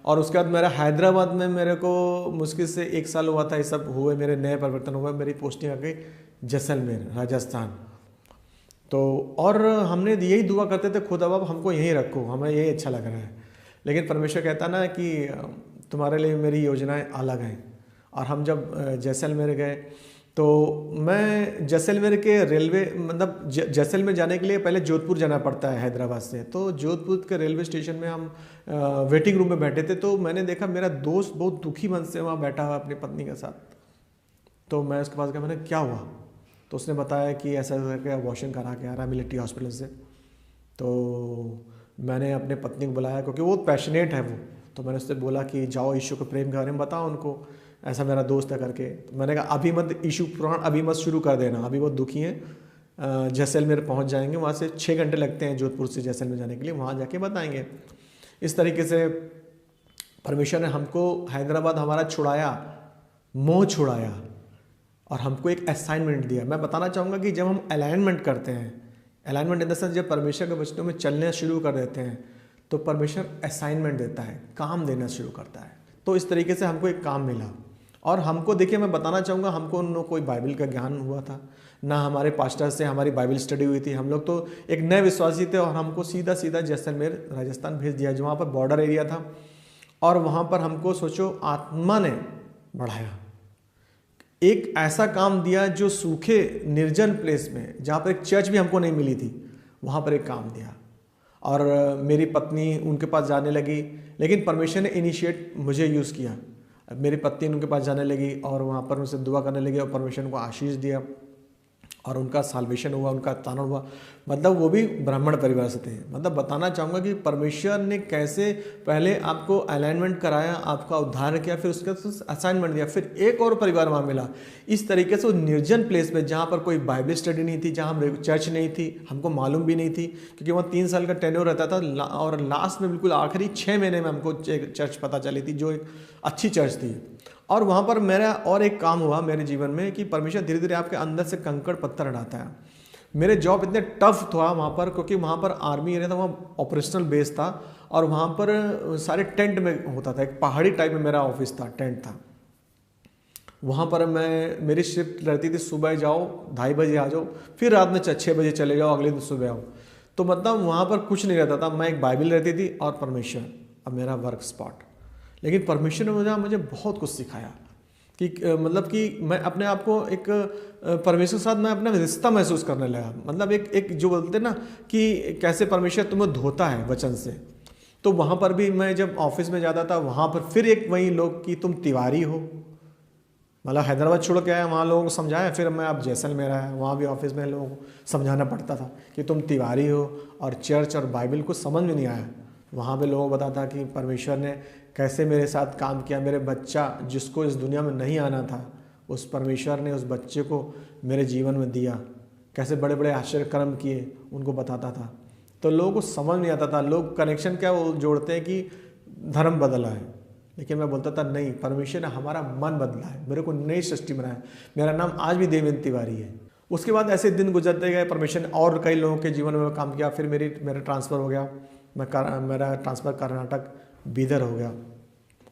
और उसके बाद मेरा हैदराबाद में मेरे को मुश्किल से 1 साल हुआ था, ये सब हुए, मेरे नए परिवर्तन हुए, मेरी पोस्टिंग आ गई जैसलमेर, राजस्थान। तो और हमने यही दुआ करते थे, खुदा बाप हमको यहीं रखो, हमें यही अच्छा लग रहा है। लेकिन परमेश्वर कहता ना कि तुम्हारे लिए मेरी योजनाएं अलग हैं। और हम जब जैसलमेर गए, तो मैं जैसलमेर के रेलवे, मतलब जैसलमेर जाने के लिए पहले जोधपुर जाना पड़ता है हैदराबाद से। तो जोधपुर के रेलवे स्टेशन में हम वेटिंग रूम में बैठे थे, तो मैंने देखा मेरा दोस्त बहुत दुखी मन से वहाँ बैठा हुआ अपनी पत्नी के साथ। तो मैं उसके पास गया, मैंने क्या हुआ? तो उसने बताया कि ऐसा करके अबॉर्शन करा के आ रहा है मिलिट्री हॉस्पिटल से। तो मैंने अपने पत्नी को बुलाया, क्योंकि वो पैशनेट है वो। तो मैंने उससे बोला कि जाओ यीशु के प्रेम के बारे में बताओ उनको, ऐसा मेरा दोस्त है करके। तो मैंने कहा अभी मत यीशु पुराण अभी मत शुरू कर देना, अभी बहुत दुखी हैं। जैसलमेर पहुंच जाएंगे, वहाँ से 6 घंटे लगते हैं जोधपुर से जैसलमेर जाने के लिए, वहाँ जाके बताएंगे। इस तरीके से परमेश्वर ने हमको हैदराबाद हमारा छुड़ाया, मोह छुड़ाया, और हमको एक असाइनमेंट दिया। मैं बताना चाहूँगा कि जब हम अलाइनमेंट करते हैं, अलाइनमेंट इन द सेंस जब परमेश्वर के वचनों में चलने शुरू कर देते हैं, तो परमेश्वर असाइनमेंट देता है, काम देना शुरू करता है। तो इस तरीके से हमको एक काम मिला। और हमको देखिए, मैं बताना चाहूँगा, हमको न कोई बाइबल का ज्ञान हुआ था, ना हमारे पास्टर से हमारी बाइबल स्टडी हुई थी। हम लोग तो एक नए विश्वासी थे, और हमको सीधा सीधा जैसलमेर राजस्थान भेज दिया, जो वहाँ पर बॉर्डर एरिया था। और वहाँ पर हमको सोचो आत्मा ने बढ़ाया, एक ऐसा काम दिया जो सूखे निर्जन प्लेस में, जहाँ पर एक चर्च भी हमको नहीं मिली थी, वहाँ पर एक काम दिया। और मेरी पत्नी उनके पास जाने लगी, लेकिन परमेश्वर ने इनिशिएट मुझे यूज़ किया। मेरी पत्नी उनके पास जाने लगी और वहाँ पर उनसे दुआ करने लगी, और परमेश्वर को आशीष दिया, और उनका साल्वेशन हुआ, उनका तारण हुआ। मतलब वो भी ब्राह्मण परिवार से थे। मतलब बताना चाहूँगा कि परमेश्वर ने कैसे पहले आपको अलाइनमेंट कराया, आपका उद्धार किया, फिर उसके असाइनमेंट दिया, फिर एक और परिवार वहाँ मिला। इस तरीके से वो निर्जन प्लेस में, जहाँ पर कोई बाइबल स्टडी नहीं थी, जहाँ चर्च नहीं थी, हमको मालूम भी नहीं थी, क्योंकि वहाँ 3 साल का टेन्योर रहता था। और लास्ट में बिल्कुल आखिरी 6 महीने में हमको चर्च पता चली थी, जो एक अच्छी चर्च थी। और वहाँ पर मेरा और एक काम हुआ मेरे जीवन में, कि परमेश्वर धीरे धीरे आपके अंदर से कंकड़ पत्थर हटाता है। मेरे जॉब इतने टफ था वहाँ पर, क्योंकि वहाँ पर आर्मी एरिया था, वहाँ ऑपरेशनल बेस था, और वहाँ पर सारे टेंट में होता था, एक पहाड़ी टाइप में मेरा ऑफिस था, टेंट था। वहाँ पर मेरी शिफ्ट रहती थी, सुबह जाओ 2:30 बजे आ जाओ, फिर रात में 6 बजे चले जाओ, अगले दिन सुबह आओ। तो मतलब वहाँ पर कुछ नहीं रहता था, मैं एक बाइबल रहती थी और परमेश्वर, अब मेरा वर्क स्पॉट। लेकिन परमेश्वर ने मुझे बहुत कुछ सिखाया, कि मतलब कि मैं अपने आप को एक परमेश्वर के साथ मैं अपना रिश्ता महसूस करने लगा। मतलब एक जो बोलते हैं ना कि कैसे परमेश्वर तुम्हें धोता है वचन से। तो वहाँ पर भी मैं जब ऑफिस में जाता था, वहाँ पर फिर एक वही लोग कि तुम तिवारी हो। मतलब हैदराबाद छोड़ के आया, वहाँ लोगों को समझाया, फिर मैं अब जैसलमेर आया, वहाँ भी ऑफिस में लोगों को समझाना पड़ता था कि तुम तिवारी हो, और चर्च और बाइबल को समझ में नहीं आया। वहाँ पे लोगों को बताता कि परमेश्वर ने कैसे मेरे साथ काम किया। मेरे बच्चा जिसको इस दुनिया में नहीं आना था, उस परमेश्वर ने उस बच्चे को मेरे जीवन में दिया, कैसे बड़े बड़े आश्चर्य कर्म किए, उनको बताता था। तो लोगों को समझ नहीं आता था। लोग कनेक्शन क्या वो जोड़ते हैं कि धर्म बदला है, लेकिन मैं बोलता था नहीं, परमेश्वर ने हमारा मन बदला है, मेरे को नई सृष्टि बनाया। मेरा नाम आज भी देवेंद्र तिवारी है। उसके बाद ऐसे दिन गुजरते गए, परमेश्वर ने और कई लोगों के जीवन में काम किया। फिर मेरा ट्रांसफ़र हो गया, मेरा ट्रांसफ़र कर्नाटक बीदर हो गया।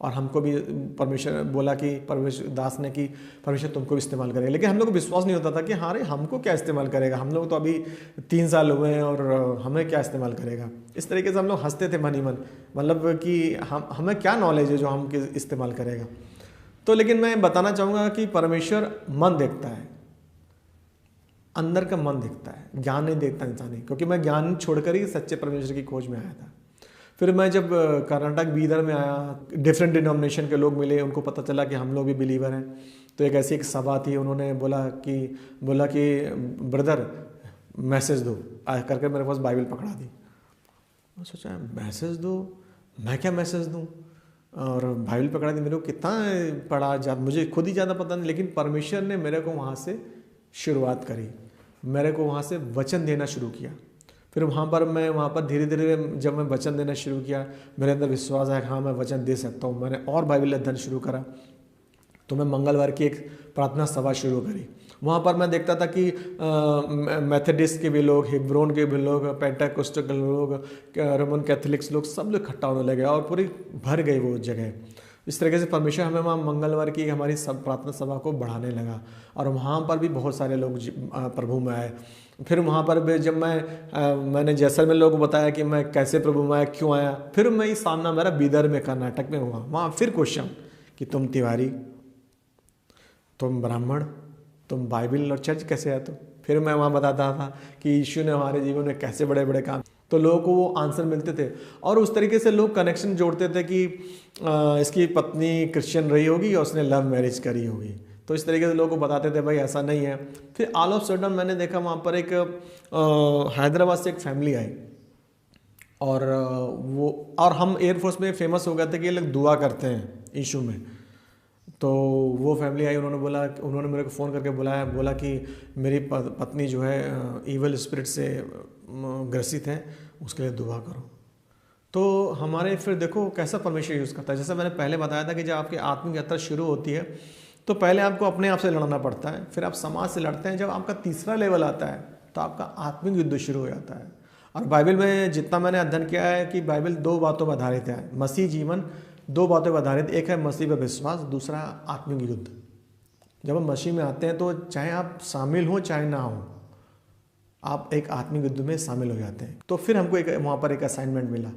और हमको भी परमेश्वर बोला कि परमेश्वर दास ने कि परमेश्वर तुमको भी इस्तेमाल करेगा। लेकिन हम लोग को विश्वास नहीं होता था कि हाँ रे हमको क्या इस्तेमाल करेगा, हम लोग तो अभी 3 साल हुए हैं और हमें क्या इस्तेमाल करेगा। इस तरीके से हम लोग हंसते थे मन ही मन, मतलब कि हमें क्या नॉलेज है जो हम इस्तेमाल करेगा। तो लेकिन मैं बताना चाहूँगा कि परमेश्वर मन देखता है, अंदर का मन देखता है, ज्ञान नहीं देखता इंसान ही। क्योंकि मैं ज्ञान छोड़कर ही सच्चे परमेश्वर की खोज में आया था। फिर मैं जब कर्नाटक बीदर में आया, डिफरेंट डिनोमिनेशन के लोग मिले, उनको पता चला कि हम लोग भी बिलीवर हैं। तो एक ऐसी एक सभा थी, उन्होंने बोला कि ब्रदर मैसेज दो करके मेरे पास बाइबल पकड़ा दी। मैं सोचा मैसेज दो, मैं क्या मैसेज दूँ, और बाइबल पकड़ा दी। मेरे को कितना पढ़ा मुझे खुद ही ज़्यादा पता नहीं, लेकिन परमेश्वर ने मेरे को वहाँ से शुरुआत करी, मेरे को वहाँ से वचन देना शुरू किया। फिर वहाँ पर धीरे धीरे जब मैं वचन देना शुरू किया, मेरे अंदर विश्वास आया कि हाँ मैं वचन दे सकता हूँ। मैंने और बाइबल अध्ययन शुरू करा। तो मैं मंगलवार की एक प्रार्थना सभा शुरू करी। वहाँ पर मैं देखता था कि मेथडिस्ट के भी लोग, हिब्रोन के भी लोग, पेंटाकोस्टल के लोग, रोमन कैथोलिक्स लोग, सब लोग इकट्ठा होने लगे और पूरी भर गई वो जगह। इस तरीके से परमेश्वर हमें वहाँ मंगलवार की हमारी सब प्रार्थना सभा को बढ़ाने लगा और वहाँ पर भी बहुत सारे लोग प्रभु में आए। फिर वहाँ पर भी जब मैंने जैसलमेर लोगों को बताया कि मैं कैसे प्रभु में आया, क्यों आया, फिर मैं ये सामना मेरा बीदर में, कर्नाटक में हुआ। वहाँ फिर क्वेश्चन कि तुम तिवारी, तुम ब्राह्मण, तुम बाइबल और चर्च कैसे आए? तो फिर मैं वहाँ बताता था कि यीशु ने हमारे जीवन में कैसे बड़े बड़े काम, तो लोगों को वो आंसर मिलते थे और उस तरीके से लोग कनेक्शन जोड़ते थे कि इसकी पत्नी क्रिश्चियन रही होगी और उसने लव मैरिज करी होगी। तो इस तरीके से लोगों को बताते थे भाई ऐसा नहीं है। फिर ऑल ऑफ सडन मैंने देखा वहाँ पर एक हैदराबाद से एक फैमिली आई और हम एयरफोर्स में फेमस हो गए थे कि ये लोग दुआ करते हैं यीशु में। तो वो फैमिली आई, उन्होंने मेरे को फ़ोन करके बोला कि मेरी पत्नी जो है ईवल स्पिरिट से ग्रसित है, उसके लिए दुआ करो। तो हमारे फिर देखो कैसा परमेश्वर यूज़ करता है। जैसे मैंने पहले बताया था कि जब आपकी आत्मिक यात्रा शुरू होती है तो पहले आपको अपने आप से लड़ना पड़ता है, फिर आप समाज से लड़ते हैं। जब आपका तीसरा लेवल आता है तो आपका आत्मिक युद्ध शुरू हो जाता है। और बाइबल में जितना मैंने अध्ययन किया है कि बाइबल 2 बातों पर आधारित है, मसीह जीवन 2 बातों पर आधारित। एक है मसीह पर विश्वास, दूसरा आत्मिक युद्ध। जब हम मसीह में आते हैं तो चाहे आप शामिल हो चाहे ना हो, आप एक आत्मिक युद्ध में शामिल हो जाते हैं। तो फिर हमको वहाँ पर एक असाइनमेंट मिला।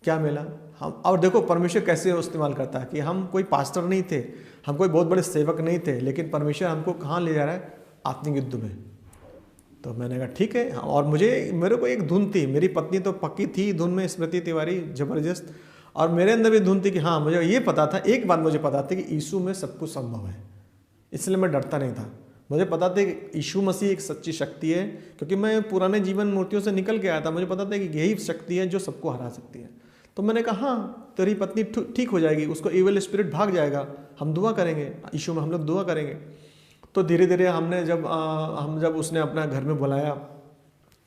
क्या मिला? हम और देखो परमेश्वर कैसे इस्तेमाल करता है कि हम कोई पास्टर नहीं थे, हम कोई बहुत बड़े सेवक नहीं थे, लेकिन परमेश्वर हमको कहाँ ले जा रहा है? आत्मिक युद्ध में। तो मैंने कहा ठीक है। और मेरे को एक धुन थी, मेरी पत्नी तो पक्की थी धुन में, स्मृति तिवारी जबरदस्त, और मेरे अंदर भी धुन थी कि हाँ मुझे ये पता था, एक बात मुझे पता थी कि यीशु में सब कुछ संभव है, इसलिए मैं डरता नहीं था। मुझे पता था कि यीशु मसीह एक सच्ची शक्ति है, क्योंकि मैं पुराने जीवन मूर्तियों से निकल के आया था। मुझे पता था कि यही शक्ति है जो सबको हरा सकती है। तो मैंने कहा हाँ तेरी पत्नी ठीक हो जाएगी, उसको इविल स्पिरिट भाग जाएगा, हम दुआ करेंगे, यीशु में हम लोग दुआ करेंगे। तो धीरे धीरे हमने जब उसने अपना घर में बुलाया,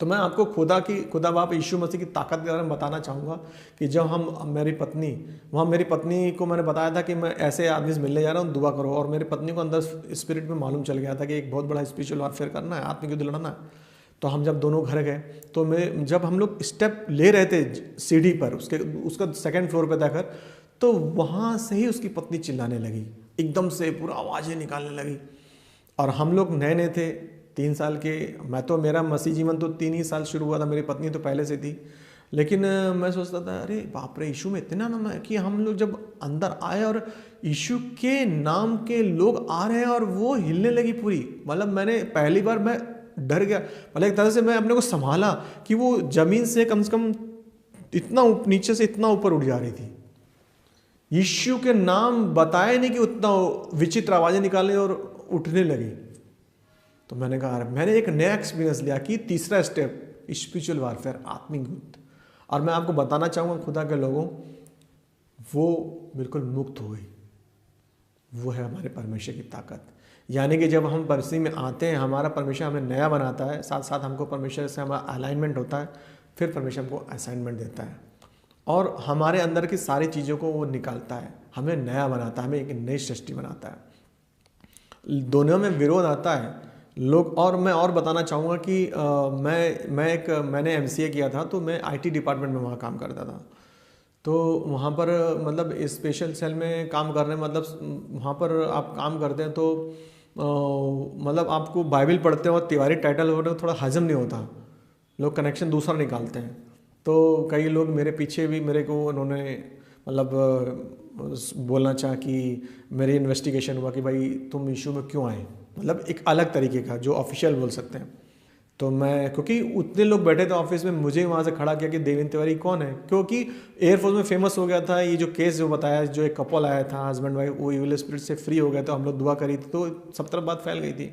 तो मैं आपको खुदा बाप यीशु मसीह की ताकत के बारे में बताना चाहूँगा कि जब मेरी पत्नी को मैंने बताया था कि मैं ऐसे आदमी से मिलने जा रहा हूँ, दुआ करो। और मेरी पत्नी को अंदर स्पिरिट में मालूम चल गया था कि एक बहुत बड़ा स्पिरिचुअल वारफेयर करना है, आत्मिक युद्ध लड़ना है। तो हम जब दोनों घर गए तो जब हम लोग स्टेप ले रहे थे सीढ़ी पर, उसका 2nd फ्लोर पर जाकर, तो वहाँ से ही उसकी पत्नी चिल्लाने लगी, एकदम से पूरा आवाज़ें निकालने लगी। और हम लोग नए नए थे, 3 साल के। मेरा मसीह जीवन तो 3 ही साल शुरू हुआ था, मेरी पत्नी तो पहले से थी। लेकिन मैं सोचता था अरे बाप रे, यीशु में इतना नाम है कि हम लोग जब अंदर आए और यीशु के नाम के लोग आ रहे हैं और वो हिलने लगी पूरी। मतलब मैंने पहली बार मैं डर गया। मतलब एक तरह से मैं अपने को संभाला कि वो जमीन से कम इतना नीचे से इतना ऊपर उठ जा रही थी। यीशु के नाम बताए नहीं कि उतना विचित्र आवाजें निकालने और उठने लगी। तो मैंने कहा मैंने एक नया एक्सपीरियंस लिया कि तीसरा स्टेप स्पिरिचुअल वारफेयर, आत्मिक युद्ध। और मैं आपको बताना चाहूँगा खुदा के लोगों, वो बिल्कुल मुक्त हो गई। वो है हमारे परमेश्वर की ताकत। यानी कि जब हम मसीह में आते हैं, हमारा परमेश्वर हमें नया बनाता है, साथ साथ हमको परमेश्वर से हमारा अलाइनमेंट होता है, फिर परमेश्वर हमको असाइनमेंट देता है और हमारे अंदर की सारी चीज़ों को वो निकालता है, हमें नया बनाता है, हमें एक नई सृष्टि बनाता है। दोनों में विरोध आता है लोग। और मैं और बताना चाहूँगा कि मैंने MCA किया था, तो मैं IT डिपार्टमेंट में वहाँ काम करता था। तो वहाँ पर मतलब स्पेशल सेल में काम करने, मतलब वहाँ पर आप काम करते हैं तो मतलब आपको बाइबल पढ़ते हैं और तिवारी टाइटल हो तो थोड़ा हजम नहीं होता, लोग कनेक्शन दूसरा निकालते हैं। तो कई लोग मेरे पीछे भी मेरे को उन्होंने मतलब बोलना चाहा कि मेरी इन्वेस्टिगेशन हुआ कि भाई तुम यीशु में क्यों आए, मतलब एक अलग तरीके का जो ऑफिशियल बोल सकते हैं। तो मैं, क्योंकि उतने लोग बैठे थे ऑफिस में, मुझे वहाँ से खड़ा किया कि देवेंद्र तिवारी कौन है, क्योंकि एयरफोर्स में फेमस हो गया था ये जो केस जो बताया, जो एक कपल आया था हस्बैंड वाइफ, वो इविल स्पिरिट से फ्री हो गया, तो हम लोग दुआ करी थी, तो सब तरफ बात फैल गई थी।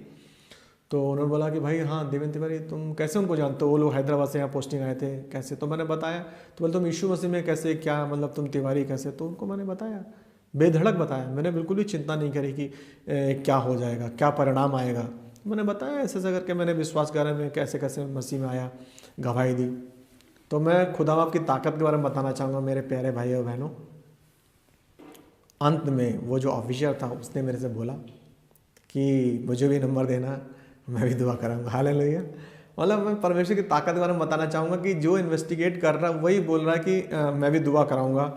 तो उन्होंने बोला कि भाई हाँ देवेंद्र तिवारी तुम कैसे उनको जानते हो, वो लोग हैदराबाद से यहाँ पोस्टिंग आए थे, कैसे? तो मैंने बताया। तो बोले तुम यीशु मसीह में कैसे, क्या मतलब तुम तिवारी कैसे? तो उनको मैंने बताया, बेधड़क बताया, मैंने बिल्कुल भी चिंता नहीं करी कि क्या हो जाएगा, क्या परिणाम आएगा। मैंने बताया ऐसे ऐसे करके मैंने विश्वास करा, मैं कैसे कैसे मसीह में आया, गवाही दी। तो मैं खुदा बाप की ताकत के बारे में बताना चाहूँगा मेरे प्यारे भाई और बहनों। अंत में वो जो ऑफिसर था उसने मेरे से बोला कि मुझे भी नंबर देना, मैं भी दुआ कराऊंगा। हालेलुया। मतलब मैं परमेश्वर की ताकत के बारे में बताना चाहूँगा कि जो इन्वेस्टिगेट कर रहा है वही बोल रहा है कि मैं भी दुआ कराऊंगा,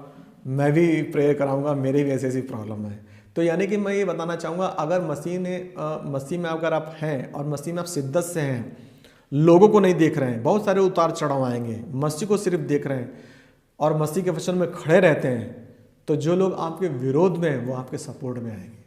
मैं भी प्रेयर कराऊंगा, मेरी भी ऐसी ऐसी प्रॉब्लम है। तो यानी कि मैं ये बताना चाहूँगा, अगर मसीह में अगर आप हैं और मसीह में आप शिद्दत से हैं, लोगों को नहीं देख रहे हैं, बहुत सारे उतार चढ़ाव आएंगे, मसीह को सिर्फ देख रहे हैं और मसीह के वचन में खड़े रहते हैं, तो जो लोग आपके विरोध में हैं वो आपके सपोर्ट में आएंगे।